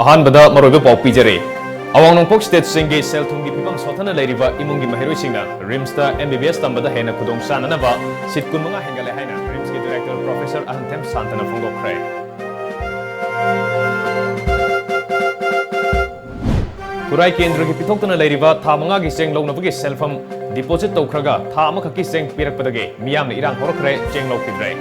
अहानबदा मरोइबा पाउ पिजरे अवांग नोंपोक स्टेट सिंगे cell थुंगी फिबम सोथना लेरिबा इमुंगी महिरोइसिंगना RIMS दा MBBS तंबदा हेना खुदोंग साननबा seat कुनमंगा हेंगले हाइना RIMS के डायरेक्टर प्रोफेसर अहंथेम सांतना फोंगोखरे खुराई केंद्र की पिथोक्तना लेरिबा था मंगा की सेंग लौनबगी सेलफम डिपोजिट तौखरगा था अमखकी सेंग पिरकपदगे मियामना इरांग होरखरे चेंग लौखिद्रे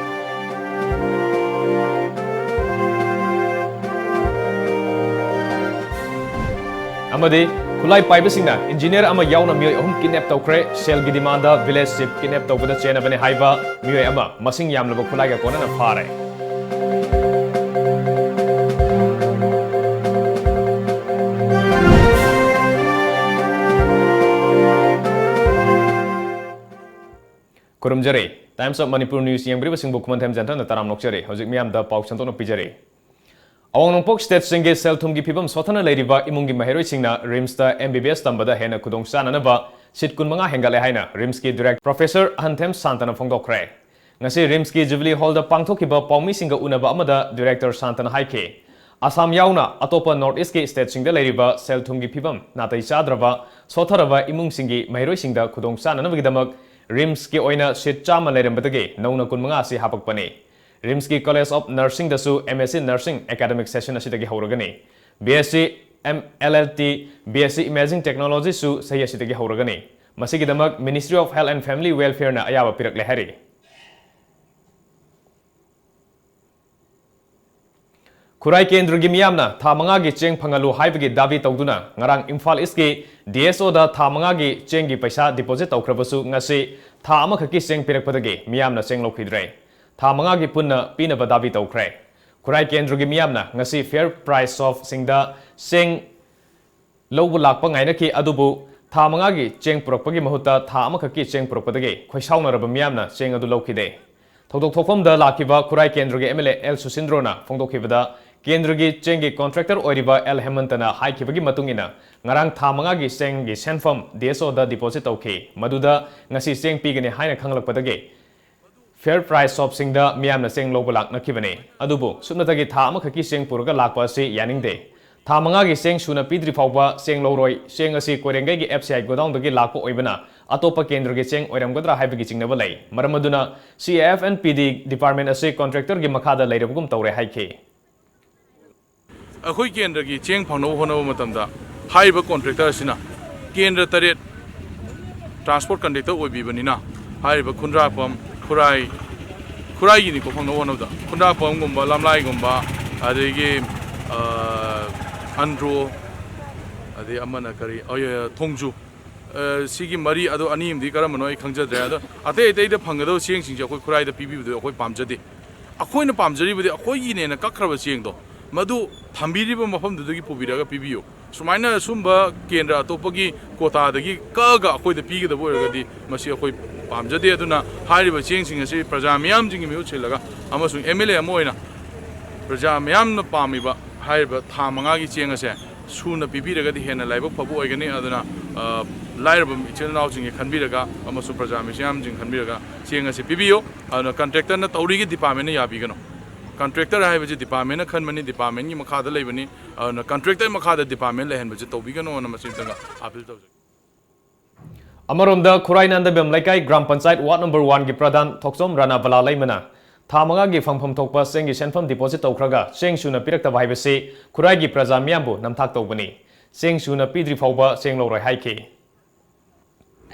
अमदे खुलाई पाइबसिंगना इंजीनियर अमा यावना मियोय अहुम किडनैप तौखरे सेल की डिमांड विलेज चिप किडनैप तौबदा चेनबने हाइबा मियोय अमा मसिंग यामलबा खुलाइगा कोनना फारे खुरमजरे times of Manipur news यंग्रिबा सिंगबु खुमनथेम जंथन Taram नोक्चरे हौजिक मियाम दा पाउ संतोनो पिजरे अवांग नोंपोक स्टेट सिंगे सेल थुमगी फिबम सोथना लेरिबा इमुंगी महिरोइ सिंगना रिम्स दा एमबीबीएस तंबदा हेना खुदोंग साननबा सिट कुनमंगा हेंगले हाइना रिम्स की डायरेक्टर प्रोफेसर अहंथेम सांतना फोंगोखरे ngasi रिम्स की जुबली हॉल दा पांगथोकिबा पाउमी सिंगा उनबा अमदा डायरेक्टर सांतना हाइके असम यावना अतोपा नॉर्थ ईस्ट के स्टेट सिंगदा लेरिबा सेल थुमगी फिबम नातै चाद्रबा सोथरबा इमुंग सिंगी महिरोइ सिंगदा खुदोंग साननबगिदमक रिम्स की ओइना सिट चामा लेरमबदगे नौना कुनमंगा से हापकपने रिम्स की कॉलेज ऑफ नर्सिंग दसु एमएससी नर्सिंग एकेडमिक सेशन असिदगी हौरगनी BSc MLLT BSc imaging technology सु सही असिदगी हौरगनी मसिगिदमक ministry of health and family welfare ना अयाबा पिरकले हरि खुराई केंद्र की मियामना था मंगा की चेंग फंगलु हाइबगी दाबी तौदुना ngarang इम्फाल ईस्ट की डीएसओ दा था मंगा की चेंग की पैसा डिपोजिट तौखरबसु ngasi था अमखकी चेंग पिरकपदगे मियामना चेंग लौखिद्रे था मंगा की पुन्ना पीनबा दाबी तौखरे खुराई केंद्र की मियामना ngasi फेयर प्राइस ऑफ सिंगदा चेंग लौबु लाकपा ngainaki adubu था मंगा की चेंग पुरकपगी महुता था अमखकी चेंग पुरकपदगे खोइसाउनरबा मियामना चेंग अदु लौखिदे थौदोक थोफमदा लाखिबा खुराई केंद्र के एमएलए एल सुसिंद्रोना फोंदोखिबदा केंद्र की चेंग की कॉन्ट्रैक्टर ओरिबा एल हेमंतना हाइखिबगी मतुंगिना ngarang था मंगा की चेंग की सेंफम डीएसओ दा डिपोजिट तौखि मदुदा ngasi चेंग पीगने हाइना खंगलकपदगे फेयर प्राइस ऑफ सिंगदा मियामना चेंग लोब लाकनखिबने अदुबो सुनतगी था अमखकी चेंग पुरगा लाकपा असि यानिंगदे था मंगा की चेंग सुना पीद्रि फावबा चेंग लौरोय चेंग असि कोरेंगै की एफसीआई गोडाउनदगी लाकपा ओइबना अतोपा केंद्र के चेंग ओइरमगदरा हाइबगी चिंगनबा लै मरमदुना सीएफएनपीडी डिपार्टमेंट असि कॉन्ट्रैक्टर की मखादा लैरबगुम तौरे हाइखे अखोई केंद्र की चेंग फंगनो होनो मतमदा हाइबा कॉन्ट्रैक्टर असिना केंद्र तरेट ट्रांसपोर्ट कंडक्टर ओइबिबनिना हाइबा खुंद्रापम खुराई की निको फंगनो होनोदा खुंद्रापम गुम्बा लमलाई गुम्बा अदेगी अंड्रो अदे अमना करी थोंजू सिगी मरी अदो अनीमदी करमनो आई खंगजद्रे अदो अते अते फंगदो चेंग सिंग अखोई खुराई द पीबीबदो अखोई पामजदे अखोइना पामजरीबदे अखोई नेना कखरबा चेंगदो मधु थम्बीरिब मफमदुदगी पुबिरगा पिबियो सुमाइना सुंबा केंद्र अतोपगी कोतादगी कगा अखोइद पीगदब ओरगदी मसी अखोइ पामजदे अदुना हारिबा चेंगसिंग असि प्रजा मयाम जिंगी मिउ छिलगा अमसुंग एमएलए अमोइना प्रजा मयाम न पामिबा हारिबा था मंगागी चेंग असे सुना पिबिरगदी हेना लाइबक फबु ओइगनी अदुना लाइरब इचेल नाउजिंग खनबिरगा अमसु प्रजा मयाम जिंग खनबिरगा चेंग असे पिबियो अदुना कॉन्ट्रैक्टर न तौरीगी डिपार्टमेंट न याबिगनो कॉन्ट्रैक्टर है डिपार्टमेंट खनबनी डिपार्टमेंट की मखाद लेबनी कॉन्ट्रैक्टर मखाद डिपार्टमेंट लेहनबजे तौबिगनो अपील तौज अमरोमदा खुराई नांदबेम लैकाई ग्राम पंचायत वार्ड नंबर 1 की प्रधान थोक्सोम राणा बला लैमना था मंगा की फंगफम थोकपा चेंग की सेंफम डिपोजिट तौखरगा चेंग सुना पिरक्तबा हाइबसे खुराई की प्रजा मियामबु नमथाक तौबनी चेंग सुना पिद्रि फावबा चेंग लौरय हाइके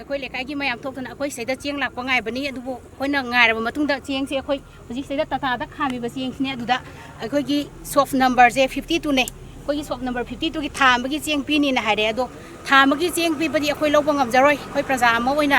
अखोई लेकाई की मयाम थोकना अखोई सेदा Cheng Lakpa ngaibani adubu khoina ngairaba matungda cheng se अखोई हुजी सेदा तथा दा खामिबा चेंग सिने अदुदा अखोई की सॉफ्ट नंबर जे 52 ने अखोई की सॉफ्ट नंबर 52 की थामबगी चेंग पीनी ना हारे अदो थामबगी चेंग पीबदी अखोई लौबा ngamjaroi अखोई प्रजा अमा ओइना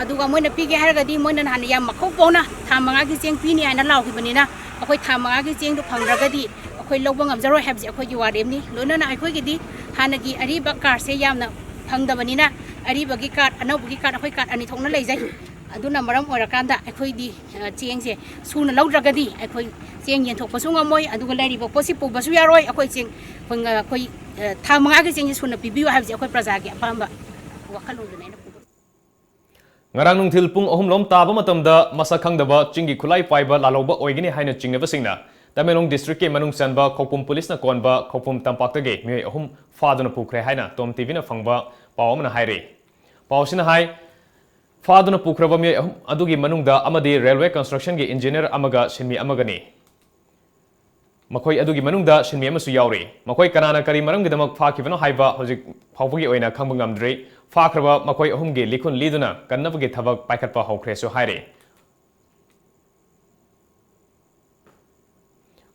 अदुगा मोइना पीगे हारगदी मोइना हान याम मखौ पौना थामंगा की चेंग पीनी आइना लाउखिबनिना अखोई थामंगा की चेंग दो फंगरगदी अखोई लौबा ngamjaroi habji अखोई की वारेमनी लोनना अखोई गिदी हानगी अरिबा कार से यामना फंगदबनिना अरीबगी कार्ड अनौबगी कार्ड अखोई कार्ड अनि थोंना लेजै अदुना मरम ओरकांदा अखोईदी चेंग से सुना लौद्रगदी अखोई चेंग येंथोकपसु ngamoi aduga lairiba posi pubasu yaroi अखोई चेंग फंग अखोई था मंगा की चेंग सुना पिबियो हाबजे अखोई प्रजा की अपांबा वखलोदने ngarang nungthil pung 3 lom taba matamda masa khangdaba chinggi khulai paiba lalauba oigini haina chingnaba singna Tamelong district ke manung chanba khopum police na konba khopum tampak ge mi ahum faduna pukre haina tom tv na phangba pawam na haire pawsina hai faduna pukraba mi ahum adugi manungda amadi railway construction ge engineer amaga sinmi amagani makoi adugi manungda sinmi amasu yauri makoi kanana kari marang gidamak phakibano haiba hojik phawbugi oina khangbangam dre phakraba makoi ahum ge likhun liduna kannabagi thabak paikhatpa hawkhre so haire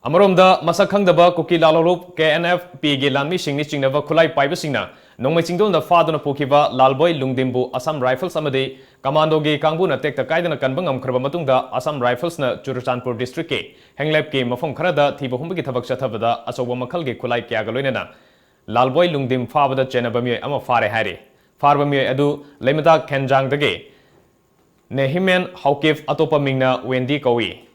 Amaromda Masakangdaba Kuki Lalolup KNFP ge Lanmi Singni Chingnava Kulai Paiba Singna Nongmai Chingdol na Faduna Pukiba Lalboy Lungdimbu Assam Rifles Amadi Commando ge Kangbu na Tekta Kaidana Kanbangam Kraba Matungda Assam Rifles na Churachandpur District ke Henglep ke Mafam Kharada Thiba Humbagi Thabak Chathabada Asoba Makhal ge Kulai Kyaga Loinana Lalboy Lungdim Fabada Chenabamye Ama Fare Hari Farbamye Adu Lemata Kenjang Dage Nehimen Haukif Atopa Mingna Wendy Kawi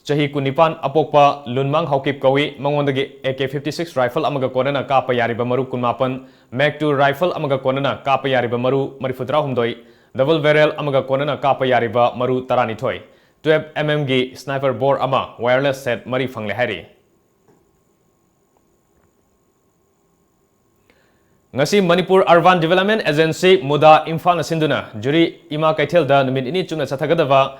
Chahi Kunipan Apokpa Lunmang Haukip Kawi Mangondagi AK-56 rifle amaga konana kapa yariba maru kunmapan Mag 2 rifle amaga konana kapa yariba maru marifutra humdoi double barrel amaga konana kapa yariba maru tarani thoi 12mm gi sniper bore ama wireless set mari fangle hari Ngasi Manipur Urban Development Agency Muda Imphal Sinduna Juri Ima Kaithel da numit ini chuna chathagadava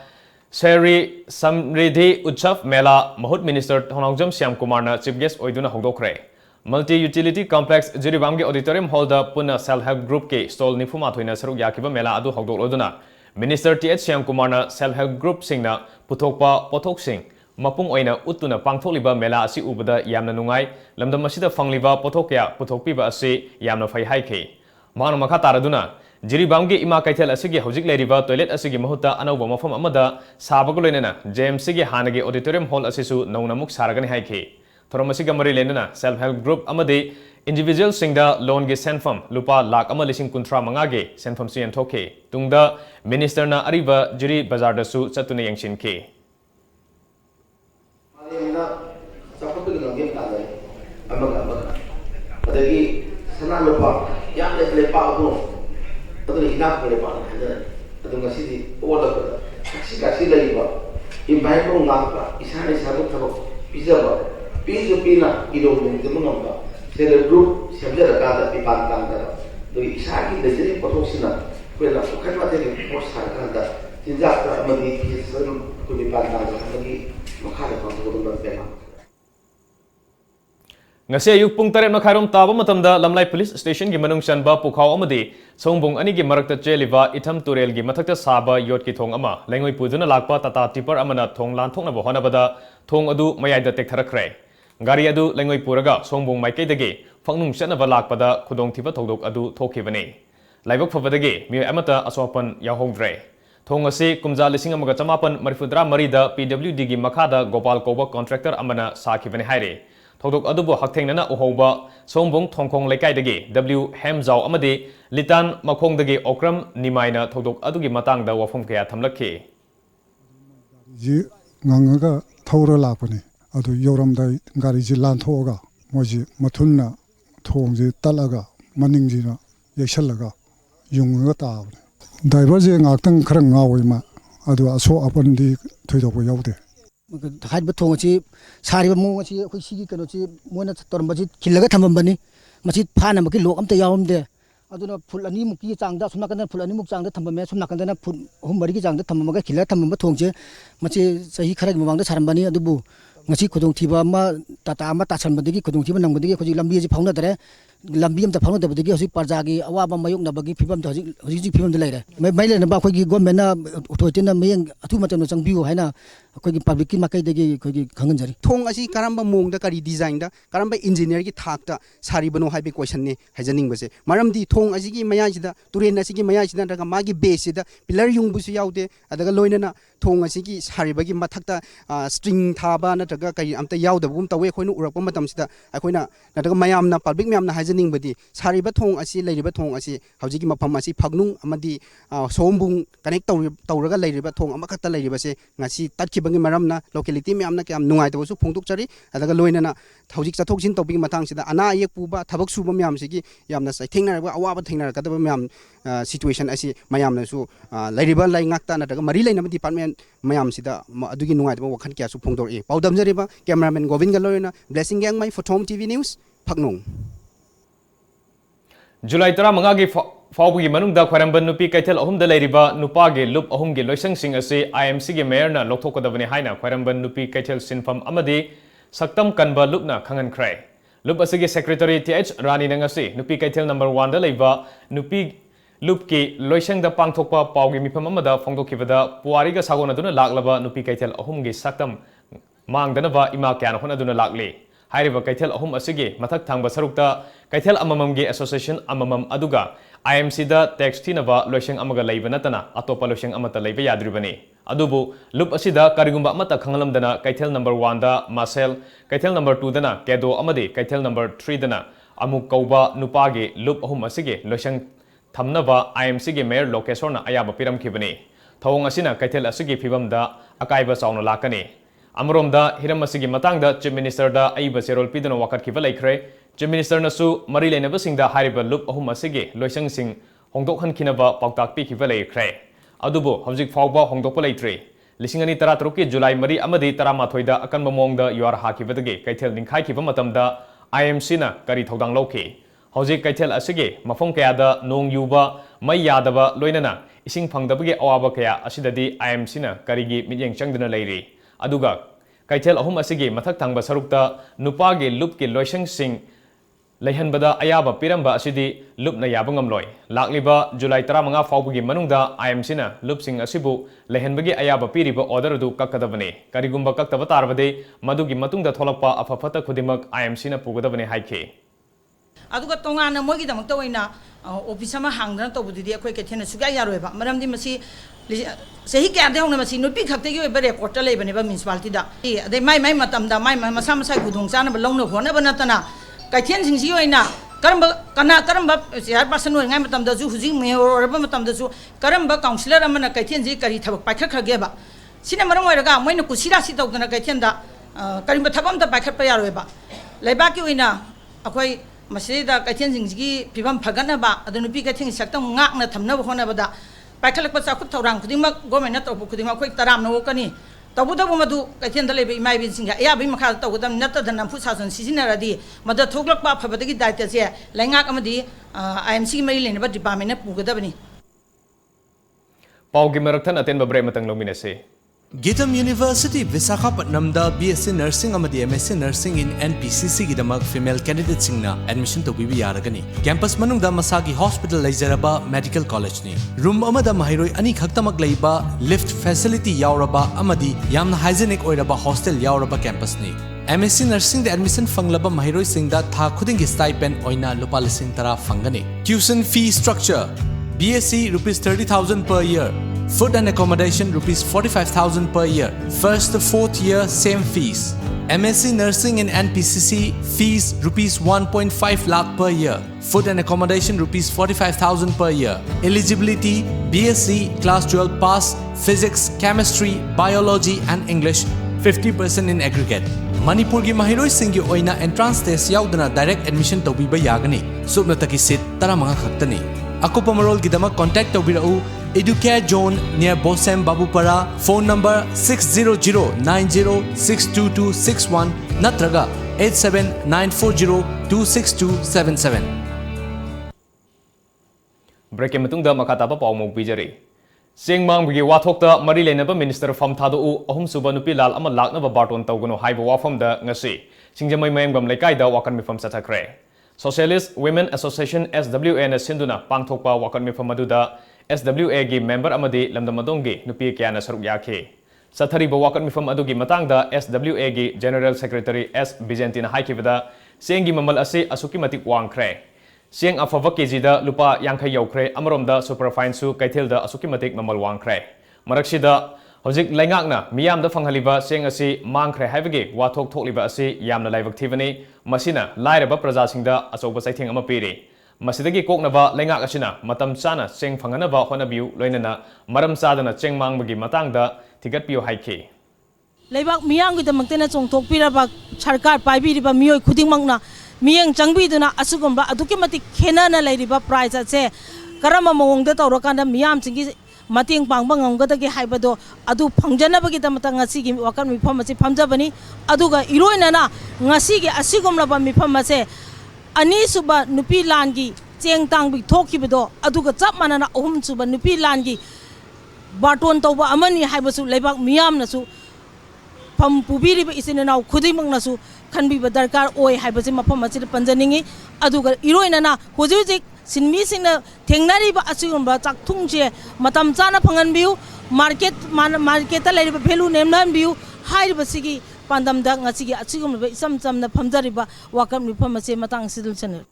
Seri Samridhi Utsav Mela Mahut Minister Thongjam Syam Kumar na Chief Guest Oiduna Hogdokre Multi Utility Complex Jiribam ge Auditorium Hall da Puna Self Help Group ke stall nifuma thoina saruk yakiba mela adu hogdoloduna Minister TH Syam Kumar na Self Help Group singna puthokpa pothok sing mapung oina utuna pangtholiba mela asi ubada yamna nungai lamdam asida fangliba pothokya puthokpiba asi yamna phai haike manu makha taraduna Jiribamgi Ima Kaithel asigi hojik leriba toilet asigi mahuta anauba mafam amada sabagu loinena JMC gi hanagi auditorium hall asisu naunamuk saragani haike thoramasiga mari lenena self help group amadi individual singda loan gi senfam lupa lakh ama lising kuntra manga ge senfam sian thoke tungda minister na ariba jiri bazar da su chatuna yangshin ke Alena sapatu gi ngem ta dai amaga adagi sana lupa yang lepa ko Atau hinak boleh pak, atau nggak sih di order kasih lagi pak, imbai pun nggak pak, isana isana terus bisa pak, bisa pina hidung itu mengapa, saya grup siapa ada kata di pantang kata, dari isaki dari jadi potong sina, kue lah bukan macam ini pos kata, tidak tak mesti sesuatu kue di pantang kata lagi, makanya kalau kita berbeda. Ngasi ayuk pung taret makhairom taba matamda lamlai police station gi manung chanba pukhaw amadi songbong ani gi marakta cheliba itham turel gi mathakta saba yot ki thong ama lengoi puduna lakpa tata tipper amana thong lan thokna bo honabada thong adu mayai da tek tharakre gari adu lengoi puraga songbong maikei dagi phangnung chanaba lakpada khudong thiba thodok adu thokhibane laibok phobadagi mi amata asopan yahongdre thong asi kumja lising amaga chamapan marifudra marida PWD gi makhada Gopal Koba contractor amana sakhibane haire Thodok adubo haktengnana uhoba sombong thongkhong lekai W Hemzau amadi litan makhongdagi okram nimaina thodok adugi matangda wafum kaya thamlakhi ji ngangaga thawra lakpani adu yoramda gari ji lan thoga moji mathunna thongji talaga maningji na yeshallaga yunga ta driver je ngaktang kharang ngawoima adu aso apandi thoidok yaude हाइट बथोंग ची सारी बमो ची कोई सीगी कनो ची मोना तोरम बजी खिलगा थमबनी मची फाना मकी लोक अमते यावमदे अदुना फुल अनि मुकी चांगदा सुना कन फुल अनि मुक चांगदा थमबमे सुना कन फुल हम मरी की चांगदा थमबगा खिला थमब थोंग चे मची सही Kharag मवांगदा सारमबनी अदुबु ngasi khudong thiba ma tata ma ta sanbadagi khudong thiba nangbadagi khoji lambi ji phawna dare lambi am ta phawna dabadagi hosi parjagi awaba mayuk nabagi phibam ta hoji phibam da laire mai le na ba khoji government na authority na mayeng athu matam na changbiu haina khoji public ki makai dagi khoji khangan jari thong asi karamba mong da kari design da karamba engineer ki thak ta sari bano haibe question ne hajaning base maram di thong asi ki maya ji da turen asi ki maya ji da daga magi base da pillar yung bu su yaude adaga loina na thong asi ki sari bagi mathak ta string thaba na daga kai amta yauda bum tawe khoinu urak matam sida akoina na daga mayam na public mayam na hajaning badi sari ba thong asi leiriba thong asi hauji ki mafam asi phagnung amadi sombung connect tawraga leiriba thong amakata leiriba se ngasi tatki bangi maram na locality mayam na kyam nungai tabu su phongtuk chari adaga loina na hauji chathok jin tawbi matang sida ana ayek puba thabak suba mayam sigi yamna sai thengna ba awaba thengna ka daba mayam situation asi mayam na su leiriba lai ngakta na daga mari leina department mayam sida adugi nungai tabu wakhan kya su phongdor e paudam ꯊꯝꯖꯔꯤꯕ cameraman ꯒꯣꯕꯤꯟꯒ ꯂꯣꯏꯅ Blessing ꯒꯦꯡꯃꯩ ꯐꯣꯇꯣꯝ TV news ꯐꯛꯅꯨꯡ जुलाई 15 की फाउबगी मनुंगदा ख्वारंबन नुपी Kaithal अहुमदा लेरिबा नुपागे loop अहुमगी लोइसंगसिंग असे IMC गे मेयरना लोथोकदबने हाइना ख्वारंबन नुपी Kaithal सिनफम अमदि सक्तम कनबा लुपना खंगनख्रै loop असिगे secretary TH रानी नंगसे नुपी Kaithal number 1 दा लेबा नुपी लुप की लोइसंगदा पांगथोकपा पाउगी मिफम अमदा फोंगदोखिबदा पुवारीगा सागोनदुना लागलबा नुपी कैथल अहुमगी सक्तम मांगदनबा इमा क्यान होनदुना लागले हाइरिबा कैथल अहुम असिगे मथक थांबा सरुकता कैथल अमममगे एसोसिएशन अममम अदुगा IMC दा tax थिनबा Loisang अमगा लैबा नतना अतोपा Loisang अमता लैबा याद्रिबने अदुबु loop असिदा करिगुंबा अमता खंगलमदना Kaithal number 1 दा मासेल कैथल नंबर 2 दना केदो अमदे कैथल नंबर 3 दना अमुक कौबा नुपागे लुप अहुम असिगे लोइसंग थमनबा IMC गे मेयर लोकेशोरना अयाबा पिरमखिबने थौंग असिना कैथल असिगे फिबमदा अकाइबा चाउना लाकने अमरोमदा हिरम असिगे मतांगदा चीफ मिनिस्टर दा अइबा सेरोल पिदना वाकटखिबा लैख्रे चीफ मिनिस्टर नसु मरी लेनबसिंगदा हारिबा लुप अहुम असिगे लोइसंगसिंग होंदोखनखिनबा पाउताक पिखिबा लैख्रे अदुबो हौजिक फाउबा होंदोकपा लैत्रे 2013 की जुलाई मरी अमदि 13 दा अकनबा मोंगदा युआर हाकिबदगे कैथल निंखाइखिबा मतमदा IMC ना करी थौदांग लौखि हौजिक कैथल असिगे मफम कयादा नोंग युबा मै यादबा लोइनना इसिंग फंगदबगे अवाबा कया असिददि IMC ना करिगी मियेंग चंगदना लैरि अदुगा कैथल अहुम असिगे मथक थांबा सरुकता नुपागे लुप के लोइसंग सिंग लैहनबदा अयाबा पिरंबा असिदि लुपना याबा ngamloi लाक्लिबा जुलाई 15 फाउबगी मनुंगदा IMC ना लुप सिंग असिबु लैहनबगे अयाबा पिरिबा ऑर्डर दु कक्कदबने करिगुंबा कक्तबा तारबदे मदुगी मतुंगदा थोलकपा अफफता खुदिमक IMC ना पुगदबने हाइखे अदुगा तोंगाना मोगी दमकता ओइना ऑफिस अमा हांगदना तोबुदि अखोय केथेना सुगा यारोयबा मरमदि मसी सही क्या दे होना मसी नुपी खक्तेगी ओइबा रेकॉर्ड लेबनेबा म्युनिसिपालिटी दा अदे माई मतमदा माई मसा मसा गुदुंग चानबा लौनो होनबा नतना कैथेन सिंगसी ओइना करम्बा कना करम्बा चेयर पर्सन ओइङाय मतमदजु हुजि मेयर ओरबा मतमदजु करम्बा काउंसिलर अमना कैथेन जी करी थबक पाइखखरगेबा सिना मरम ओइरगा मोइना कुसिरासि तौदना कैथेन दा करिम्बा थबम दा पाइखरपा यारोयबा लेबाकी ओइना अखोय मसीदा कैथेन सिंगसी फिबम फगनबा अदु नुपी कैथेन सक्तम ngakna thamnaba honabada पाइखलक चाखुद थौरांग खुदिमक गवर्नमेंट तौब खुदिमक अखोय तराम नवकनी तबुदबु मधु कैथेन दा लेबे इमाइबिन सिंगा अयाबि मखा तौगदम नत्तद नंफु सासन सिजिनरदी मद थोगलकपा फबदगी दायित्व से लैंगाक अमदी IMC मरी लेनबा डिपार्टमेंट पुगदबनी पाउगी मरकथन अतेनबा ब्रेक मतंग लोमिनसे Gitam University Visakhapatnam da BSc Nursing amadi MSc Nursing in NPCC gidamak female candidates singna admission to bibi yaragani campus manungda masagi hospital laijaraba medical college ni room amada mahiroi ani khaktamak leiba lift facility yauraba amadi yamna hygienic oiraba hostel yauraba campus ni MSc Nursing da admission fanglaba mahiroi singda tha khudingi stipend oina lupa lising tara fangani tuition fee structure BSc rupees 30,000 per year. Food and accommodation rupees 45,000 per year. First to fourth year same fees. MSc Nursing in NPCC fees rupees 1.5 lakh per year. Food and accommodation rupees 45,000 per year. Eligibility BSc class 12 pass physics, chemistry, biology and English 50% in aggregate. Manipur ki mahiroi singi oina entrance test yaudana direct admission taubiba yagani. Subnataki seat 15 khaktani. Akupa marol gidama contact tawbirau Educare Zone near Bosem Babupara. Phone number 60090622261 natraga 87940262277. Break मतुंगदा मखाताबा पाउमोक बिजरे सेंगमांगबगी वाथोकता मरी लेनबा minister फम थादो अहुम सुबा नुपी लाल अमा लाकनबा बाटोन तौगनो हाइबा वाफमदा ngasi सिंगजमai mayamgam leikaida wakan mifam sathakre Socialist Women Association SWA na sinduna pangthokpa wakan mifam aduda SWA gi member amadi lamdamadonggi nupi kyana saruk yakhe sathariba wakan mifam adugi matangda SWA gi General Secretary S Bijentina haikibada sengi mamal ase asuki matik wangkhre Siang afava kejida lupa yangkhai yaukre amromda superfine su kaithilda asuki matik mamal wangkhre maraksida hojik laingakna miyamda fanghaliba siang asi mangkhre haibage wathok thokliba asi yamna laibak thibani masina lairaba praja singda achoba saithing ama piri masidagi koknaba laingak asina matam chana cheng phanganaba honabiu loinana maram chadana cheng mangbagi matangda thigatpiu haikhe लेबाक मियांगीदमक्तेना चोंथोकपिरबा सरकार पाइबिरिबा मियोय खुदिंगमक्ना मियंग चंगबिदुना असुगुंबा अदुकी मति खेनाना लेरिबा price असे karama mawong da tawra kanda miyam singi mating pangba ngamgadagi haibado adu phangjanabagi damata ngasi gi wakan mifam ase phamjabani aduga iroinana ngasi gi asigomlaba mifam ase ani suba nupi langi cheng tangbi thokibado aduga chap manana ahum suba nupi langi baton tawba amani haibasu leibak miyam nasu pham pubiri ba isinana khudimang nasu khanbi ba darkar oi haibase mafam ase panjaningi aduga iroinana hoji sinmi singna thengnari ba asigumba chakthungje matam chana phangan biu market ta lari ba value nemnan biu hai ba sigi pandam da ngasi gi asigum ba isam chamna phamjari ba wakam ni phamase matang sidul channel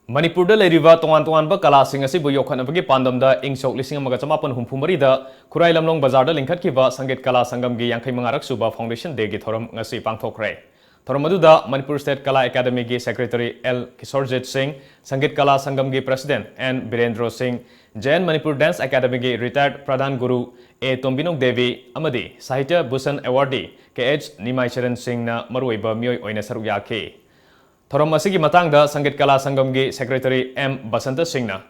Manipur da leriva tongan ba kala sing asi bu yokhan bagi pandam da ingsok lising amaga chamapan humphumari da Khurai Lamlong bazar da lingkhat ki ba sanget kala sangam gi yangkai mangarak suba foundation day gi thoram ngasi pangthokre thoram aduda Manipur State Kala Academy gi secretary L Kisorjit Singh Sangeet Kala Sangam gi president N Birendra Singh Jain Manipur Dance Academy gi retired pradhan guru A Tombinok Devi amadi Sahitya Bhushan awardee KH Nimai Charan Singh na maruiba mioi oina saruk yakhe thoram asigi matang da Sangeet Kala Sangam gi secretary M Basanta Singh na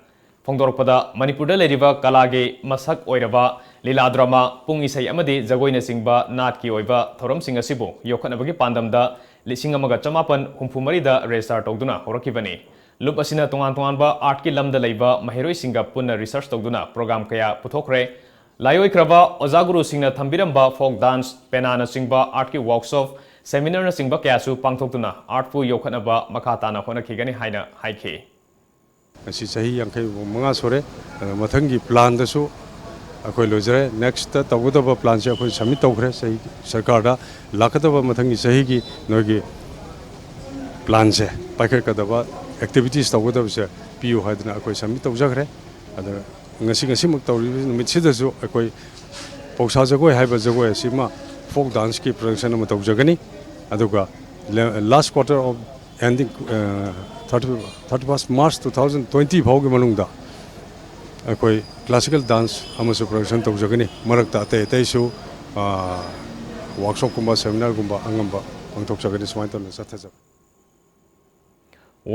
phongdorpada Manipur da leriva kala gi masak oiraba lila drama pung isai amadi jagoina singba nat ki oiba thoram sing asibu yokhana bagi pandam da lising amaga chamapan humphumari da register togduna horakibani lup asina tongan ba art ki lamda leiba mahiroi singa punna research togduna program kaya puthokre layoi kraba ozaguru singna thambiramba folk dance penana singba art ki workshop seminar na singba kaya su pangthokduna art pu yokhana ba makata na hona khigani haina haike asi sahi yangkai manga sore mathangi plan da su akoi lojare next tawudaba plan se akoi submit tawkhre sahi sarkar da lakadaba mathangi sahi gi nogi plan se paikar kadaba activities tawudaba se piu hadna akoi submit tawjakhre ada ngasi muk tawri numit sida su akoi poksa jagoi haiba jagoi sima folk dance ki production ma tawjagani aduga last quarter of ending 31st March 2020 phawgi manungda akoi classical dance amasu production tawjagani marakta ate su workshop kumba seminar kumba angamba pangthokjagani smaita na sathaja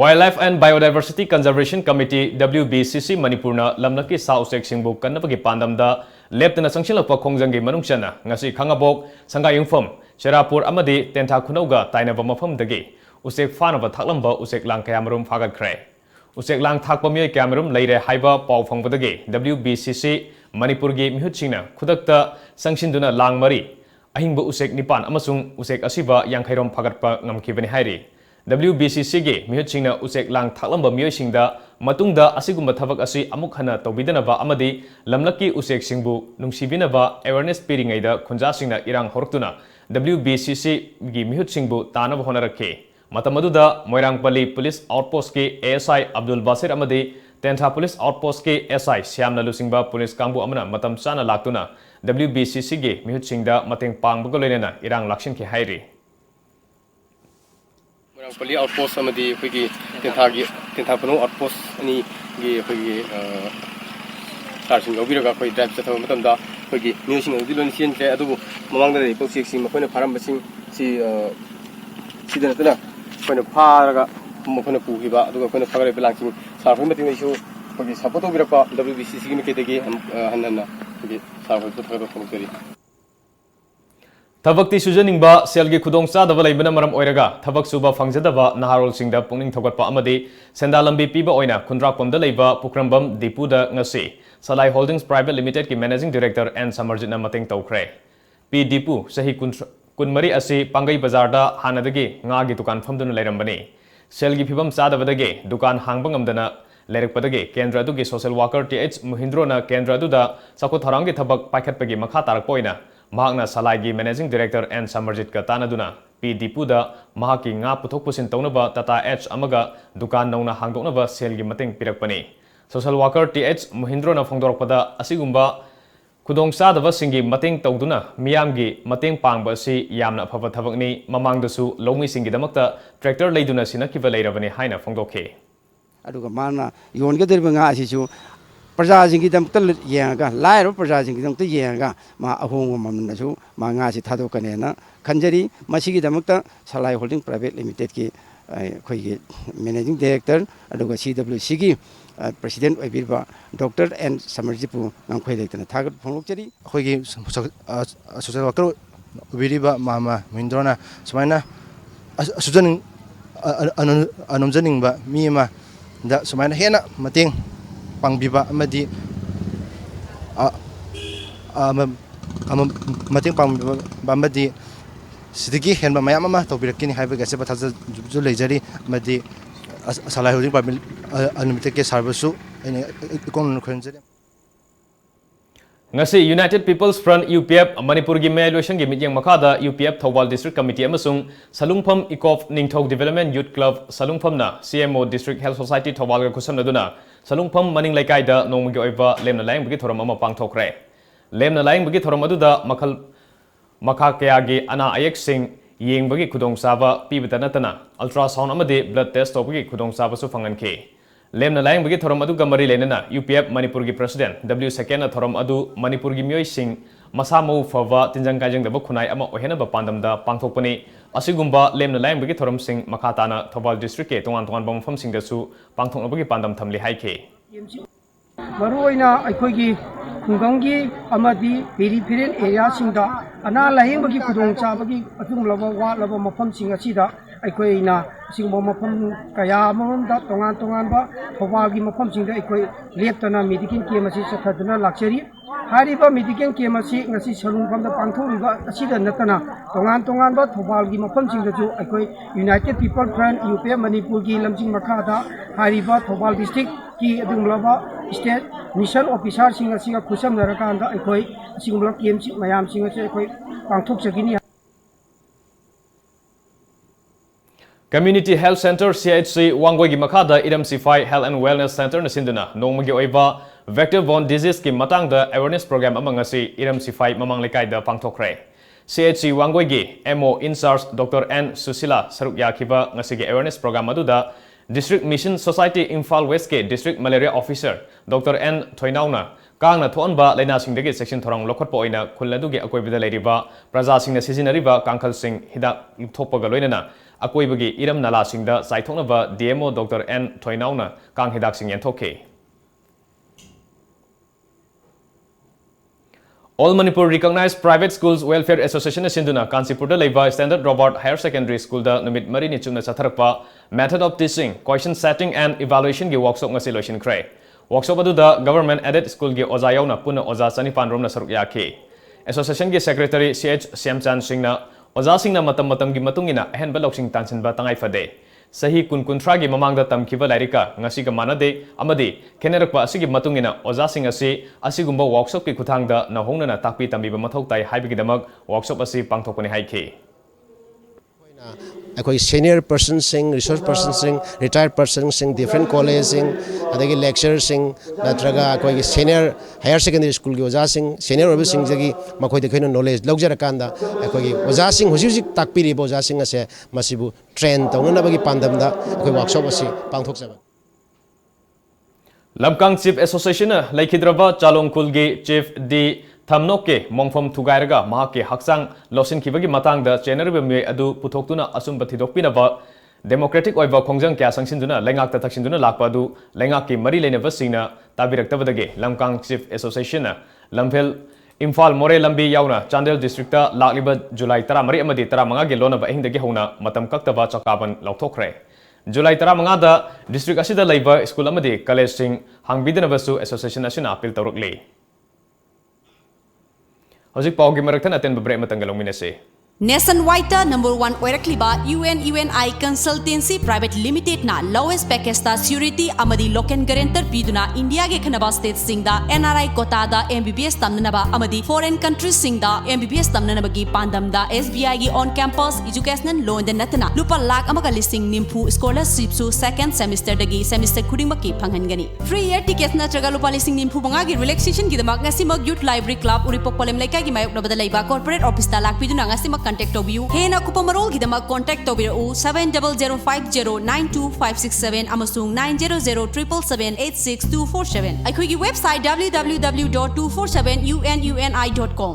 Wildlife and Biodiversity Conservation Committee WBCC Manipurna lamnaki sa usek singbu kannabagi pandamda leptana sangsilakpa khongjanggi manungchana ngasi khangabok sangayungfam Cherapur amadi tentha khunauga tainaba mafamdagi usek fanaba thaklamba usek lang kayamarum phagatkre usek lang thakpa mioi kayamarum leire haiba paw phangbadagi WBCC Manipurgi mihutchingna khudakta sangsinduna lang mari ahingba usek nipan amasung usek asiba yangkhairom phagatpa ngamkhibani hairi WBCC ge mihutchingna usek lang thaklamba mioisingda matungda asigumba thabak asi amuk hana tawbidanaba amadi lamlaki usek singbu nungsibinaba awareness piringaida khunjasingna irang horaktuna WBCC gi mihutchingbu tanaba honarakhe matamaduda Moirangpalli Police Outpost ke ASI Abdul Basir amadi Tentha Police Outpost ke SI Syamna Lusingba Police Kangbu amana matam chana laktuna WBCC ge mihutchingda mateng pangbaga loinena irang lakshin ke hairi Moirangpalli Outpost amadi khigi Tentha Pano Outpost ani gi khigi sarsing obiraga khoi drive chatha matamda khigi mihusing adi lon sian che adu mamangda dei poksik sing makhona pharambasing si sidana tana khona pharaga makhona puhiba aduga khona phagare belangking sarphoi mating isu khigi support obirapa WBCC gi miketegi hanna khigi sarphoi puthagaba khonukari Thabakti sujaningba selgi khudong chadaba leibana maram oiraga thabak suba fangjadaba naharol singda pungning thogatpa amadi sendalambi piba oina khundrakpamda leiba pukrambam dipuda ngasi Salai Holdings Private Limited ki managing director N Samarjitna mateng tawkhre P Dipu sahi kunmari asi pangai bazar da hanadagi nga gi dukan famduna leirambani selgi phibam chadabadagi dukan hangbangam lerekpadagi kendra dugi social worker TH Muhindro na kendra du da sakut tharangi thabak paikhatpagi makha tarakpoina mahakna Salai gi managing director N Samarjit ka tanaduna P Dipu da mahaki nga puthok pusin tawnaba Tata H amaga dukan nauna hangdoknaba selgi mateng pirakpani social worker TH Muhindro na phongdorpada asigumba khudong chadaba singi mateng tawduna miyamgi mateng pangba si yamna phaba thabakni mamangdasu longmi singi damakta tractor leiduna sinakiba leirabani haina phongdokhe aduga mana yonga derba nga asisu praja jingi damta yenga lairo praja jingi damta yenga ma ahong mamnasu ma nga si thadokane na khanjari masigi damakta Salai Holding Private Limited ki khoi managing director aduga CWC gi President Oibirba, Dr. and Samarjipu, Nankway and Target Poncheri, Hogi, social worker, Viriba, Mama, Mindrona, Smina, Susan Anumzaning, Mima, the Sumana Hena, Mating, Pangbiba, Madi, Mating Bambadi, Sidiki, and Mayama, to be a king, have a Gasabata Zulajari, Madi. Salahudin Babil Unlimited Sarbasu and Economic. Ngasi United People's Front UPF Manipur gi may evaluation gi mityang makada UPF Thawal District Committee amasung Salungpham Ikof Ningthau Development Youth Club Salungpham na CMO District Health Society Thawal ga kusam naduna Salungpham maning laikai da nongma gi oiba lemna laing bagi thoram ama pangthokre lemna laing bagi thoram aduda makha kaya gi ana ayek sing yeng bagi khudong saba pibata natana ultrasound amade blood test tobagi khudong saba su fangan ke lemna laing bagi thoram adu gamari lenana UPF Manipur gi president W second na thoram adu Manipur gi myoi sing masa mau fawa tinjang kajang da khunai ama ohena ba pandam da pangthokpani asigumba lemna laing bagi thoram sing makhatana Thawal district ke tongan bam pham sing da su pangthokna bagi pandam thamli haike Maruina Aikogi Kungangi Amadi Peripheral area Singda Ana Lahingaki Kudong Chabaki Atum Lava Lava Mapam Singachida Aikoina Singbo Mapam Kaya Mamda Tongan Ba Hovagi Mapam Singa Aikoi Leptana Medikin Kemasi Sakadana Luxury Hariba Medikin Kemasi Nasi Salum from the Pantho River Asida Natana Tongan Ba Hovagi Mapam Singaju Aikoi United People Front UP Manipur Gi Lamjing Makada Hariba Thawal District Ki Adumlava State Mission Officer Singa Singa Kusam Narakanda Aikoi Singula KMC Mayam Singa Aikoi Pangthok Sagini Community Health Center CHC Wangoi gi makada Idamsify Health and Wellness Center na sinduna nongmagi oiba vector-borne disease ki matang da awareness program amang ngasi Idamsify mamang lekai da pangthokre CHC Wangoi gi MO in charge Dr. N Susila saruk yakiba ngasi gi awareness program adu da District Mission Society Imphal West ke District Malaria Officer Dr. N Thoinauna Kangna thonba laina singdagi section thorong lokhotpa oina khulnadu gi akoibida leiriba praja singna sizinariba kangkhal sing hidak thoppaga loinana akoibagi iram nala singda saithoknaba DMO Dr. N Thoinauna kang hidak sing yenthoke All Manipur Recognized Private Schools Welfare Association Sinduna Kansipurda Leiba Standard Robert Higher Secondary School da numit mari ni chumna satharakpa method of teaching question setting and evaluation gi workshop ngasi loisin krai workshop adu da government aided school gi oza yauna puna oza chanipan rom na saruk yakhe association gi secretary CH Siamchan Singna oza singna matam gi matungina ahenba loksing tansinba tangai fade sahi kuntra gi mamangda tamkiba lairika ngasi ga manade amadi kenerakpa asigi matungina oza sing asigumba workshop ki kuthangda na hongna na takpi tambiba mathau tai haibigi damak workshop asi pangthokpani haikhe Akoi senior person sing, resource person sing, retired person sing, different college sing, adagi lecturer sing, natraga akoi senior higher secondary school ki oja sing, senior obi sing jagi makoi de kaino knowledge logjar kanda akoi oja sing husi takpiri bo oja sing ase masibu train tawna bagi pandam da akoi workshop asi pangthok jaba Lamkang Chief Association Laikhidraba Chalongkul gi Chief D Thamnoke Mongfam Thugairaga Mahake Haksang Losin Kibagi Matang da General Me Adu Putoktuna Asum Bathidokpinaba Democratic Oiva Kongjang Kya Sangsinduna Lengak ta Taksinduna Lakpadu Lengak ki Mari Leneva Singna Tabiraktabadage Lamkang Chief Association Lamphel Imphal More Lambi Yauna Chandel District Lakliba July 13 amadi 15 gi lonaba ahingdagi hona matam kaktaba chakaban lauthokre July 15 da district asida laiba school amadi college sing hangbidanabasu association asina appeal tawrukli Hojik pawgi maraktan aten babre matangalong minase Nationwide #1 oirakliba UNI Consultancy Private Limited na lowest package ta security amadi local guarantor piduna India ge khanaba state singda NRI quota da MBBS tamnaba amadi foreign countries singda MBBS tamnaba gi pandam da SBI gi on campus educational loan da natna lupa lakh amaga listing nimpu scholarship su second semester dagi semester khuding maki phanghangani free year tickets na traga lupa listing nimpu banga gi relaxation gi damak ngasimag youth library club uripok polem laikai gi mayok nabada laiba corporate office ta lak piduna ngasimag contact tobiu hena kupamarol gidama contact tobiru 7005092567 amasung 9007778647 akhoi website www.247ununi.com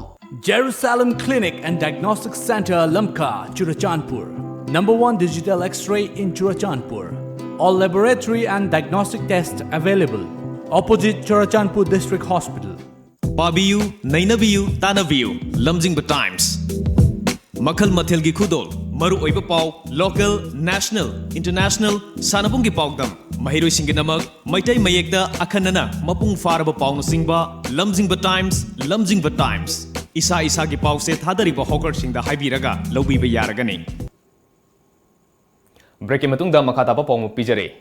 Jerusalem Clinic and Diagnostic Center Lamka Churachandpur #1 digital x-ray in Churachandpur All laboratory and diagnostic tests available. Opposite Chorachandpur District Hospital. Pabiyu, Nainabiyu, Tanabiyu, Lamjingba Times. Makhal Mathilgi Khudol, Maru Oiba Pau, local, national, international, Sanabungi Paugdam, Mahiru Singinamak, Maitai Mayekda, Akanana, Mapung Faraba Paunu Singba, Lamjingba Times, Lamjingba Times. Isa Isagi Pause Thadariba Hawker Singda Haibiraga, Lobiba Yaragani. Breaking Matunda Makatapa Pong Pijare.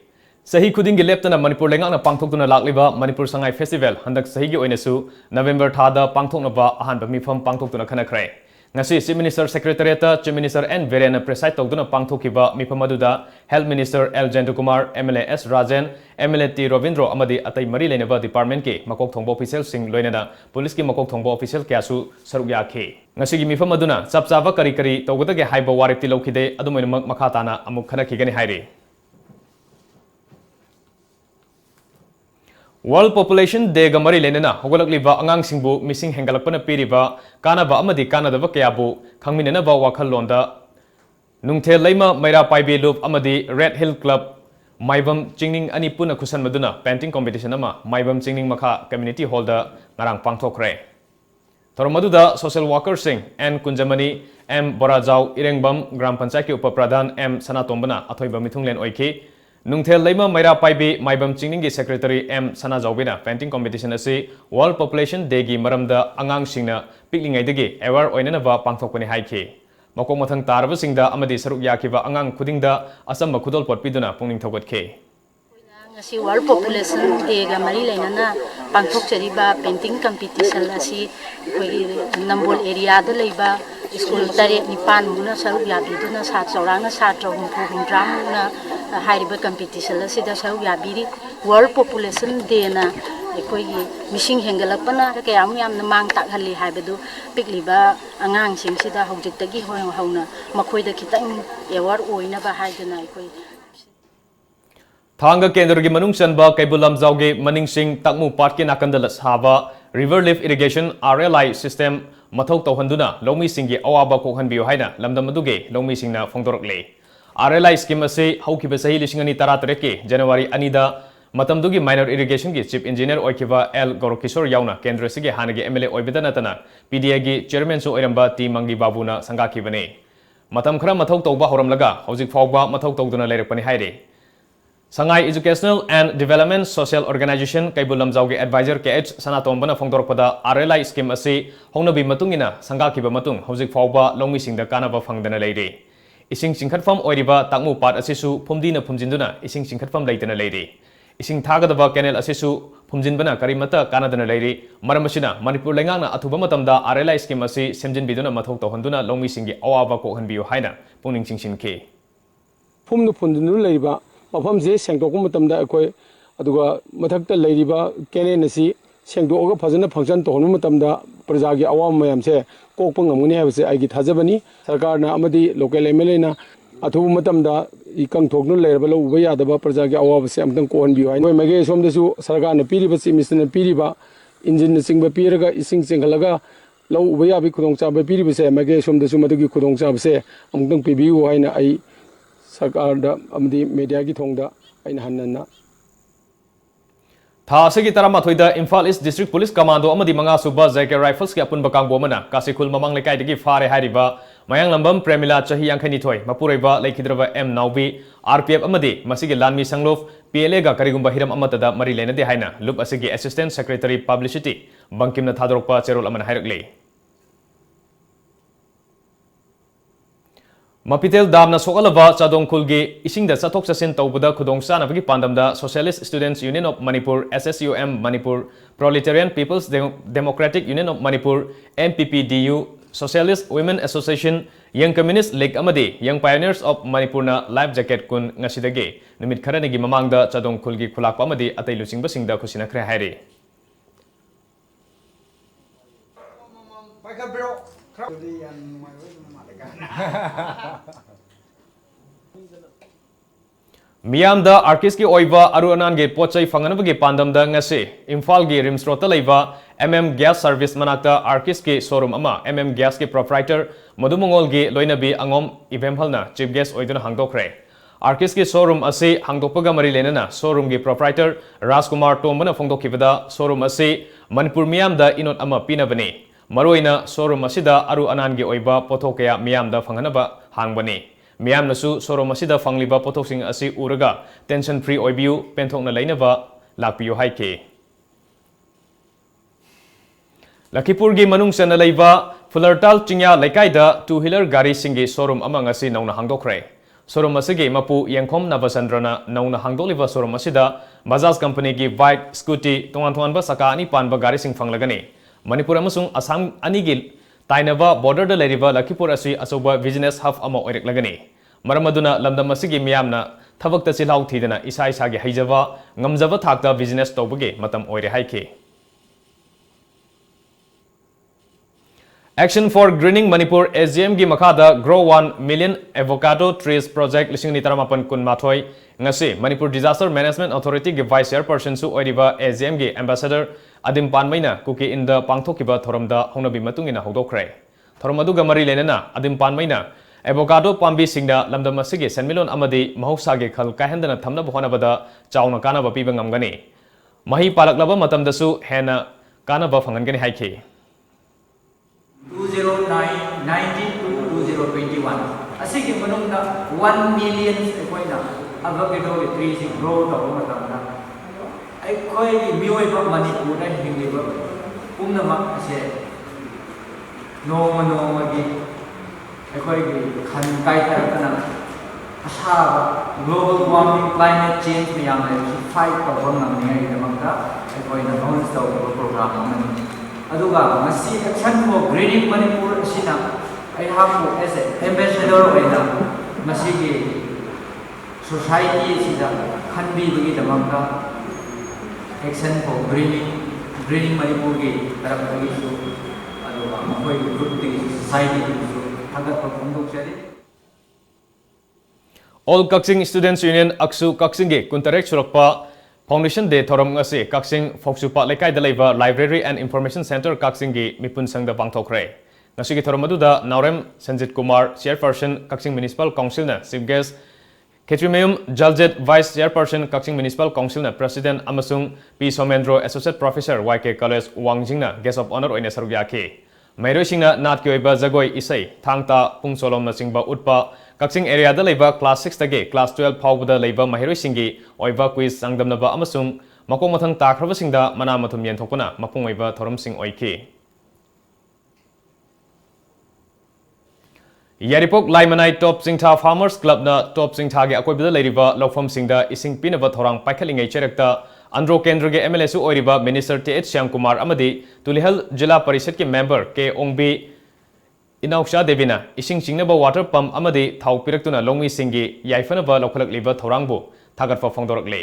Sahi Kudingi Leptana Manipur Lenga Pangtokuna Lakliba, Manipur Sangai Festival, Handak Sahigi Oinesu, November Thada, Pangtonova, Ahan Bamifam Pangtokuna Kanakre. Ngasi Chief Minister Secretariat, Chief Minister N. Verena Preside Togduna Pangtokiba, Mipamaduda, Health Minister L. Jendukumar, MLA S. Rajan, MLA T. Rovindro Amadi Atai Mari Leneva Department Ki, Makok Thongbo Official Sing Loinada, Police Ki Makok Thongbo Official Kiasu, Sarugya Ki. Ngasi Mifamaduna, Sapsava Kari Togutake Haiba Waripti Lokide, Aduminamak Makatana, Amukana Kigani Hairi. World Population Day Gamari Lenena, Hogolakliva Angang Singbu, Missing Hengalapana Piriba, Kanaba Amadi Kanada Vakiabu, Kangminava Wakalonda, Nungte Lema, Maira Paibi Loop, Amadi, Red Hill Club, Maibam Jingning Anipuna Kusan Maduna, Painting Competition Ama, Maibam Jingning Maka, Community Holder, Narang Pangtokre. Toromaduda, Social Worker Sing, N. Kunjamani, M. Borazau, Irengbam, Gram Panchaki Upapradhan, M. Sanatombana, Atoiba Mithunglen Oiki, Nungthel Lema Maira Paibi, Maibam Chingningi Secretary M. Sana Zaubina, Painting Competition Asi, World Population Day Gi Maramda, Angang Singna, Picking Aidigi, Ever Oinanava, Pangtokuni Haiki. Makomatang Tarava Singda, Amadi Saruk Yakiva, Angang Kudingda, Asam Makudol Potpiduna, Punging Togot K. Ngasi World Population Day ga mari lainana pangthok chariba painting competition asi Nambol area da leiba school tare nipan muna saruk yabiduna sa chauranga sa chawum phum na hariba competition asi da saruk yabiri World Population Day na ekoi missing hengalapana kayam yam na mang takhali haibadu pikliba angang singsida hojitagi hauna makhoi da kitang award oina ba haiduna ekoi Thanga Kendra Manung Sanba, Kaibulam Zauge, Maning Singh, Takmu Parkin Akandalas Hava, River Lift Irrigation, RLI System, Matok Tohanduna, Lomi Singi, Awaba Kohan Biohaina, Lamdamaduge, Lomi Singna, Fongdorokle. RLI scheme say, Haukibasahi Lishingani Taratreke, January Anida, Matamdugi Minor Irrigation Chief Engineer Oikiva L. Gorokishor Yauna, Kendra Sige Hanagi MLA Oibidanatana, PDAG Chairman So Eramba, T. Mangi Babuna, Sangaki Bane. Matamkra Matok Toba Horamlaga, Hosik Fogba, Matok Togduna Lerepani Haide. Sangai Educational and Development Social Organization Kaibulam Zauge Advisor KH Sanatombana Fongdorpada RLI scheme asi Hongnabi Matungina Sangakiba Matung Hosik Fauba Longi Singda Kanaba Fangdana Lady. Ising Singkatfam Oiriba Takmu Pat Asisu Pumdina Pumjinduna Ising Singkatfam Laitana Lady. Ising Tagadaba Canal Asisu Pumjinbana Karimata Kanadana Lady Maramashina Manipur Lengana Atubamatamda RLI scheme asi Semjin Biduna Matok Tohanduna Longi Singi Awaba Kohan Bio Haina Puning Singshin K. Pumnu Pundunu Laiba Mafamse Sengtokum Matamda Akoi Aduga Matakta Ladiba Kenenasi Sengtoga Fazana function to Honumatamda Prajagi Awam Mayamse Kokpang Muni have say I get Hazabani Sarkarna Amadi local Emelina Atu Matamda Ikang Togno Level Vaya the Prajagi Awam Samtan Kohan Bio. I know Magay from the Su Sargana Piribasi Mr. Piriba Engine Singba Piraga Ising Singalaga Low Vaya Bikudong Saba Piribase Magay from the Sumatuki Kudong Sabse Amdung Pibu Aina I Sarkarda Amdi Media Gitonda Aina Hanana. Thasigi Taramathoida, Imphal East District Police Commando Amadi Manga Suba Zaka Rifles Kapun Bakang Bomana, Kasikul Mamang Lekai Digi Fare Hariba, Mayang Lambam Premila Chahi Yankanitoi, Mapureva, Lakidrava M. Naubi, RPF Amadi, Masigi Lanmi Sanglov, PLA Karigumba Hiram Amatada, Marilena de Haina, Lup Asigi Assistant Secretary Publicity, Bankimna Thadropa Cherol Aman Hairagli. Mapitel Damna Sokalava Chadong Kulgi, Ising the Satok Sasin Taubuda Kudong Sanavagi Pandamda, Socialist Students Union of Manipur, SSUM Manipur, Proletarian People's Democratic Union of Manipur, MPPDU, Socialist Women Association, Young Communist League Amadi, Young Pioneers of Manipurna Life Jacket Kun Ngasidage, Numit Karanigi Mamangda Chadong Kulgi Kulak Amadi, Atay Lucing Basingda Kusina Krahari. Miyamda Arkiski Oiva Aruanan Ge Pochai Fanganabagi Pandamda Ngasi, Imphal Ge Rimstrota Leiva, Gas Service Manakta Arkiski Showroom Ama, Gas Ki Proprietor, Madumongol Ge Loinabi Angom Ivemhalna, Chief Guest Oiduna Hangdokre. आर्किस की showroom असी हांगदोकपगा मरी लेना showroom की proprietor राजकुमार टोमबना फोंदोखिबदा showroom असी मणिपुर मियामदा इनोट अमा पिनबने मरोइना showroom असिदा अरु अनानगी ओइबा पोथोक कया मियामदा फंगनबा हांगबने मियामनसु showroom असिदा फंगलिबा पोथोकसिंग असी उरगा टेंशन फ्री ओइबियु पेंथोकना लेनबा लाकपियु हाइके लखीपुर की मनुंग चना लेबा फुलरटाल चिंया लेकाइदा टू व्हीलर गाड़ी सिंगी शोरूम अमा ngasi नौना हांगदोखरे शोरूम असिगे मपु यंखोम नबचंद्रना नौना हांगदोलिबा शोरूम असिदा बजाज कंपनी की बाइक स्कूटी तोंगान तोंगानबा सका अनि पानबा गाड़ी सिंग फंगलगने मणिपुर अमसुंग असम अनिगी ताइनबा बॉर्डर द लेरिबा लखीपुर असि अचौबा बिजनेस हब अमा ओइरक्लगने मरम अदुना लमदम असिगे मियामना थबकता चिलाउ थीदना इसा इसागे हैजबा ngamjaba थाकता बिजनेस तौबगे मतम ओइरे हाइके Action for Greening Manipur SGM की मखादा Grow 1 Million Avocado Trees Project लिसिंग नितरमापन कुनमाथोई ngasi Manipur Disaster Management Authority की Vice Chairperson su ओइरिबा SGM की Ambassador Adim Panmaina कुकी इन द पांगथोकिबा थोरमदा होनबी मतुंगिना होदोखरे थोरम अदुगा मरी लेनना Adim Panmaina एवोकाडो पाम्बी सिंगना लमदम असिगे सेनमिलोन अमदी महौसागे खल काहेंदना थमनब होनबदा चाउना कानबा पीबा ngamgani मही पालकलबा मतमदसु हेना कानबा फंगनगनि हाइखे 2019 to 2021 asigi manungna 1 million ekoina avocado trees grow taw matamna aikoi gi mioiba manipur na hingiba pumnama ase noma gi aikoi gi khan kai tarakana asaba global warming climate change miyam le fight taw ngamni damakta aikoina launch taw program amani aduga ngasi action for greening manipur asina I have as an ambassador oina masigi society sida khanbi bagi damangka action for greening manipur gi taraf bagi su aduga makoi group ti society ti su thagat pa phongdok chari All Kaksing Students Union Aksu Kaksing ge kuntarek surakpa Foundation Day thorom ngasi Kaksing Foksupa lekai da leiba Library and Information Center Kaksing gi mipun sangda pangthokre ngasi gi thorom aduda Naurem Sanjit Kumar Chairperson Kaksing Municipal Council na Chief Guest Ketrimeum Jaljet Vice Chairperson Kaksing Municipal Council na President amasung P Somendro Associate Professor YK College Wangjing na Guest of Honor oina sarugya Mairoi singna nat ki oiba jagoi isai thangta pungsolom na singba utpa Kaksing area da leiba class 6 tage class 12 phawbada leiba mahiroi singi oiba quiz sangdamnaba amasung makong mathang takraba singda mana mathum yenthokpana mapung oiba thorom sing oiki Yaripok Laimanai Top Singtha Farmers Club na Top Singtha ge akoibada leiriba lofam singda ising pinaba thorang paikhalingai cherekta Andro Kendra ge MLA su oiriba Minister T.H. Shyam Kumar amadi Tulihal Jilla Parishad ke member ke Ongbi Inauksha Devina ising chingnaba water pump amadi thau piraktuna longmi singi yaifanaba lokhalak liba thorangbu thagatfa phongdorakle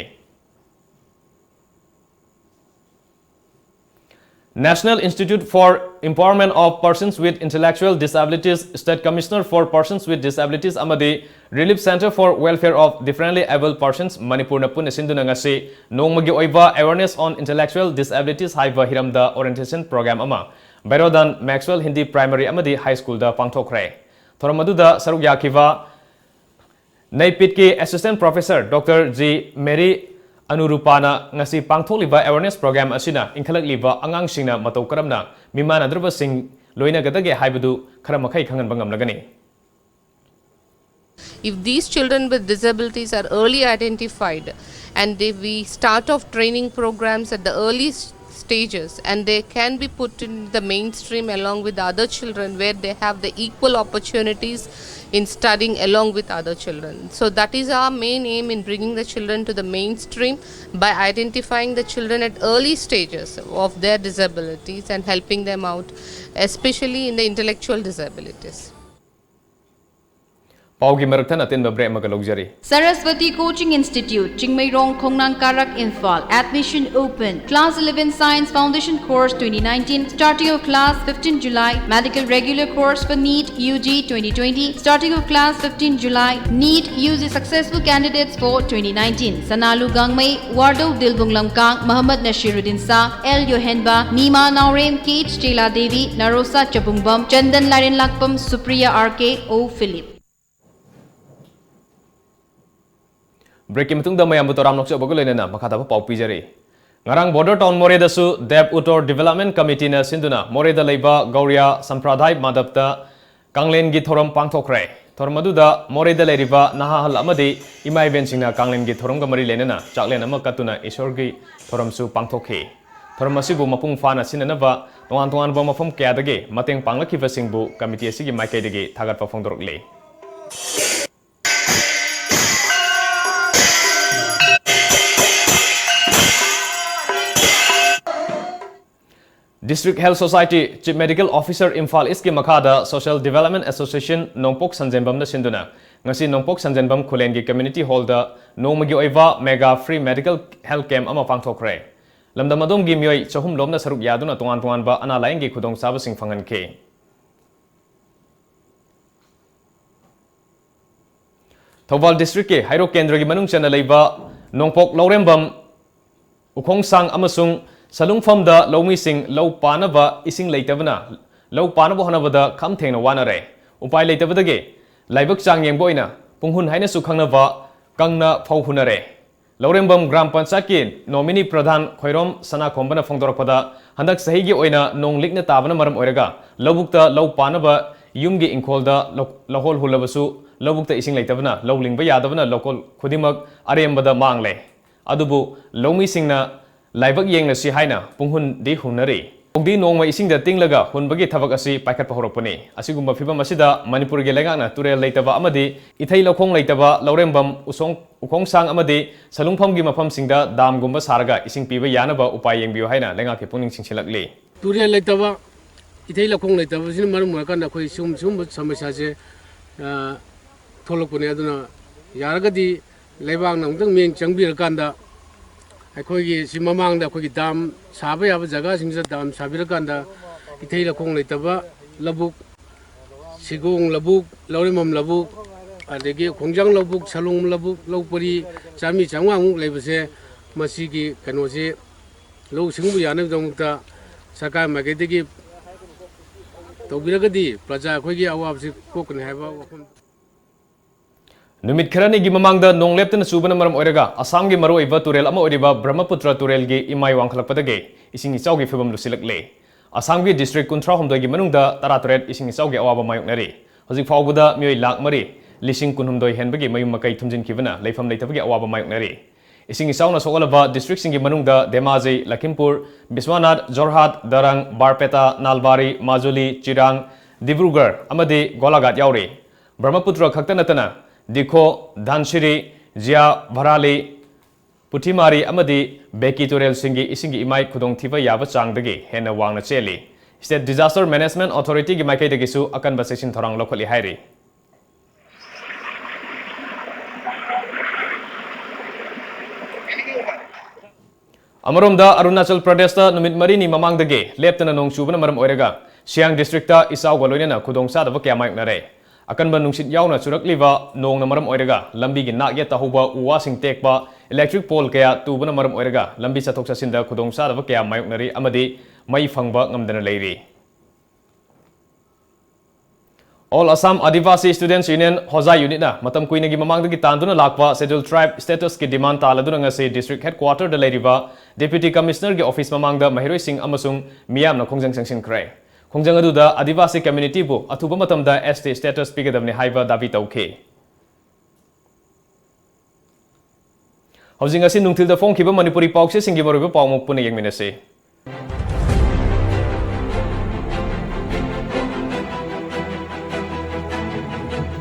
National Institute for Empowerment of Persons with Intellectual Disabilities State Commissioner for Persons with Disabilities amadi Relief Center for Welfare of Differently Abled Persons Manipur na puna sinduna ngasi nongmagi oiba awareness on intellectual disabilities haiba hiramda orientation program ama Berodan Maxwell Hindi Primary amadi High School da pangthokre thoramaduda saruk yakiva Naipit ki Assistant Professor Dr. G Mary Anurupana ngasi pangthokliba awareness program asina inkhalakliba angang singna matau karamna mimana draba sing loina gadage haibadu kharamakhai khangan bangam lagani If these children with disabilities are early identified and if we start off training programs at the early stages and they can be put in the mainstream along with other children where they have the equal opportunities in studying along with other children. So that is our main aim in bringing the children to the mainstream by identifying the children at early stages of their disabilities and helping them out, especially in the intellectual disabilities. Paugi Maraktan atin babre magalogzari. Saraswati Coaching Institute, Chingmairong Khongnang Karak Infal. Admission open. Class 11 Science Foundation Course 2019. Starting of class 15 July. Medical Regular Course for NEET UG 2020. Starting of class 15 July. NEET UG Successful Candidates for 2019. Sanalu Gangmai, Wardo Dilbung Lamkang, Muhammad Nashiruddin Sa, L. Yohenba, Nima Naurem, Kate Stela Devi, Narosa Chapungbam, Chandan Larin Lakpam, Supriya RK, O. Philip. Break matungda mayam butoram nokcha bagul lena makata pau pijari. Ngarang border town Moreda su Deb Utor Development Committee na sinduna Moreda leiba Gauria Sampradai Madapta Kanglen gi thoram pangthokre. Thormaduda Moreda leiriba nahahal amadi imai bensingna Kanglen gi thoram gamari lenena chaklen ama katuna Ishor gi thoram su pangthokhe. Thoram asibu mapung fana sinanaba tongan tongan ba mafam kyadage mateng panglakhiba singbu committee asigi maikaidage thagat pa phongdorokle. District Health Society Chief Medical Officer Imphal East ki makhada Social Development Association Nongpok Sanjenbam na sinduna ngasi Nongpok Sanjenbam Khulen gi Community Hall da nongmagi oiba mega free medical health camp ama pangthokre lamdam adom gi mioi chahum lomna saruk yaduna tongan tongan ba ana laing gi khudong saba sing phangan ke Thobal District ke Hairo Kendra gi manung chana leiba Nongpok Laurembam Ukhong Sang amasung Salungfam da Lomi Sing Low Panaba Ising Laitavana Low Panabo Hanavada Kam Teng Wanare Upai Laitavadage Laibuk Chang Yang Boina Punghun Haina Sukhanava Kangna Pauhunare Laurembam Gram Pansaki Nomini Pradhan Khoirom Sana Kombana Fongdoropada Handak Sahigi Oina Nong Likna Tabana Maram Orega Lobukta Low Panaba Yumgi Inkolda Lahol Hulabasu Lobukta Ising Laitavana Low Lingba Yadavana Local Kudimak Ariambada Mangle Adubu Lomi Singna Laibak Yang na si Haina Punghun di Hunari. Ogdi nong may ising da tinglaga hunbagi thabak asi paikat pahoropani. Asigumba fibam asida Manipur ge lengana turel leitaba amadi ithai lokong leitaba Laurembam ukong sang amadi salungpham gi mafam singda dam gumba sarga ising piba yanaba upai yengbiyo haina lenga ke puning singsilakli. Turel leitaba ithai lokong leitaba sin marum kan khoi sum samasya se tholokune aduna yaragadi leibang nangdang meng changbir kanda अखोगी सिममांग दा अखोगी दाम साबे याब जगह सिंगसा दाम साबिर कांदा इथै लखोंग लेतबा लबुक सिगोंग लबुक लौरेमम लबुक अदेगी खोंजांग लबुक सलोंग लबुक लौपरी चामी चांवांग लेबसे मसीगी कनोसे लौ सिंगबु याने दमुक्ता सरकार मागेदगी तौबिरगदी प्रजा अखोगी अवाबसि कोकने हाबा वखम Numit kharani gi mamangda nongleptana subana maram oiraga Assam gi maru iba turel ama oiriba Brahmaputra turel gi imai wangkhalakpadage ising isau gi fibam lusilakle Assam gi district kunthra homdoi gi manungda taraturet ising isau gi awaba mayoknari hojik fawbuda mioi lak mari lising kunhumdoi henbagi mayum makai thumjin kibana leifam leitabagi awaba mayoknari ising isau na sogalaba district singi manungda Dhemaji Lakhimpur Biswanath Jorhat Darang Barpeta Nalbari Majuli Chirang Dibrugarh amadi Golagat yauri Brahmaputra khakta natana Dikho, Dhanshiri, Jia, Bharali, Putimari, Amadi, Beki Turel Singi, Isingi Imai Kudong Thiva Yaba Changdagi, Hena Wangna Cheli. State Disaster Management Authority gi Maikai Dagisu akan basation thorang locally hairi. Amarumda Arunachal Pradesh ta numit marini mamangdagi, leptana nong chubana maram oiraga, Siang District ta Isau Galoina Kudong Sa dava kya maiknare. Akan ba nungsit yauna churakliba nong na maram oiraga lambi gi nak yeta huba uwa sing tekba electric pole kaya tubana maram oiraga lambi sathok sasinda khudong sa daba kaya mayoknari amadi mai phangba ngamdana leiri All Assam Adivasi Students Union Hoza Unit na matam kuina gi mamangda gi tanduna lakwa scheduled tribe status ki demand taladuna ngase district headquarter da leiriba deputy commissioner gi office mamangda Mahiroi Singh amasung miyam na khongjang sangshin krai Khongjang aduda Adivasi community bu athuba matamda ST status pigadabni haiba dabi tauke. Housing asin nungtil da phone kiba Manipuri paukse singi maruba paumok puna yengminase.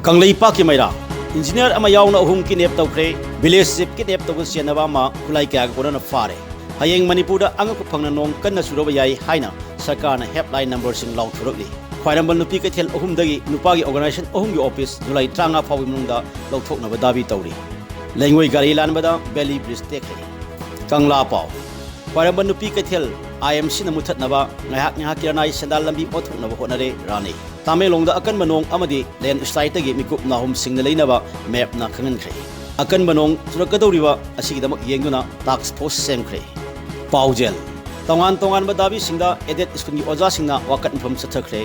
Kanglei Paki Maira, engineer ama yauna uhum ki nep tawkre, village ship ki nep tawku sianaba ma kulai kya gona fare. Hayeng Manipura angak phangna nong kanna suroba yai haina sarkarna helpline number sing long thurokli. Khwairambal nupi ka thel ahum dagi nupagi organization ahum gi office July 30 fawi munungda lawthoknaba dabi tawri. Lengoi gari lanbada belly bridge tekre. Kangla paw. Khwairambal nupi ka thel IMC na muthatnaba ngahak ngahak kiranai sandal lambi pothoknaba honare rani. Tamelongda akan manong amadi land slide tagi mikup na hum sing na leinaba map na khangan khre. Akan manong surakadawriba asigidamak yengduna task force semkhre. Paujel tongan badabi singda edit iskungi oja singna wakat infam sathakre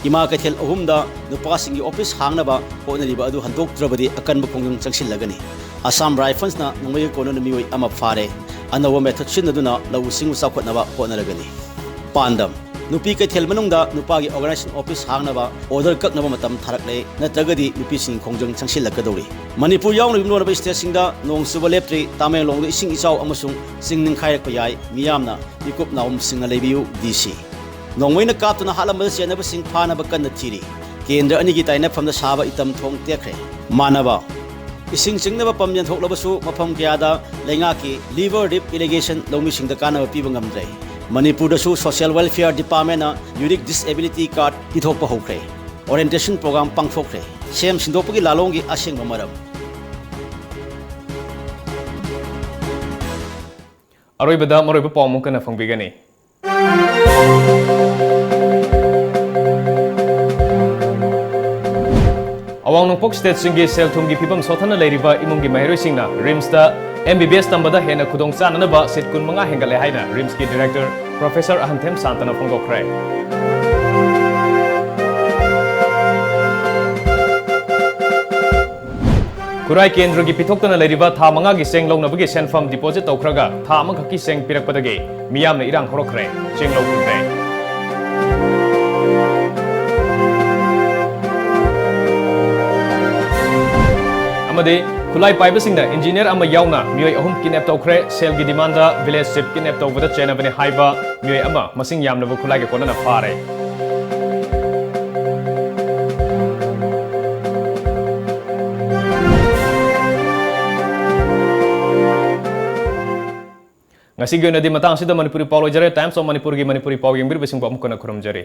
ima kathel ahumda nupa singi office hangnaba honaliba adu handok drabadi akan bukong changsil lagani Assam Rifles na nungay kono na miyoy ama fare anawa method sinaduna lawu singu sakot na ba honaragani pandam nupi kay thel manungda nupagi organization office hangnaba order kak na matam tharakle natragadi nupi sing khongjang changsilakadori Manipur yaw na bimno na state singda nong suba leptri Tamenglong da ising isaw amasung singning khairak payay miyamna ikup na singa lebiu DC nongway na kapto na halamada siya na ba sing pa na bakan na tiri kendra ani gitay na from the saba itam thong tekre manaba ising sing na ba pamyan thok labasu mapam kayada lengaki liver dip irrigation longmi sing da kana pibangam dre Manipur da su social welfare department na unique disability card ithok pa hokre orientation program pangthokre sem sindopagi lalongi aseng mamaram Aroibada maroiba pawmong kana fangbigani Awang nungpok state singi sel thumgi phibam sothana leiriba imungi mahiroi singna RIMS da MBBS tambada hena khudong chanana ba sit kun manga hengale haina RIMS ki director Professor Ahanthem Santana phongokre Kurai kendra gi pithokna leiriba tha manga gi seng longnabagi senfam deposit tawkhraga tha amang khaki seng pirakpadagi miyamna irang horokre seng longkre Amade Kulai Paibasingda engineer ama yauna mioi ahum kidnap tawkhre sel gi demanda village ship kidnap tawbada chena bani haiba mioi ama masing yamna bu kulai ge konana fare ngasi ge na di matang sida Manipuri Paulo jare Times of Manipur gi Manipuri Pau yembir besing ba mukana khuram jare